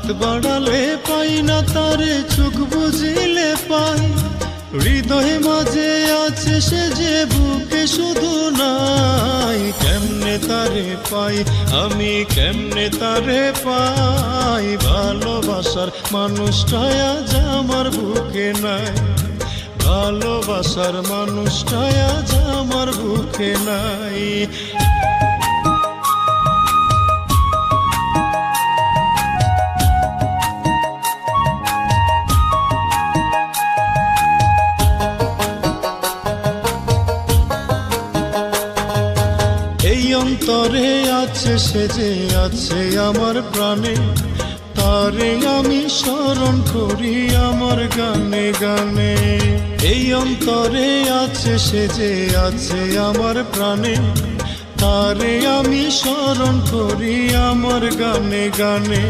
হাত বাড়ালে পাই না তারে, চোখ বুঝিলে পাই। হৃদয় মাঝে আছে সে যে বুকে শুধু নাই। কেমনে তারে পাই আমি, কেমনে তারে পাই? ভালোবাসার মানুষটা আজ আমার বুকে নাই। ভালোবাসার মানুষটা আজ আমার বুকে নাই। এই অন্তরে আছে সে যে আছে আমার প্রাণে, তারে আমি স্মরণ করি আমার গানে গানে। এই অন্তরে আছে সে যে আছে আমার প্রাণে, তারে আমি স্মরণ করি আমার গানে গানে।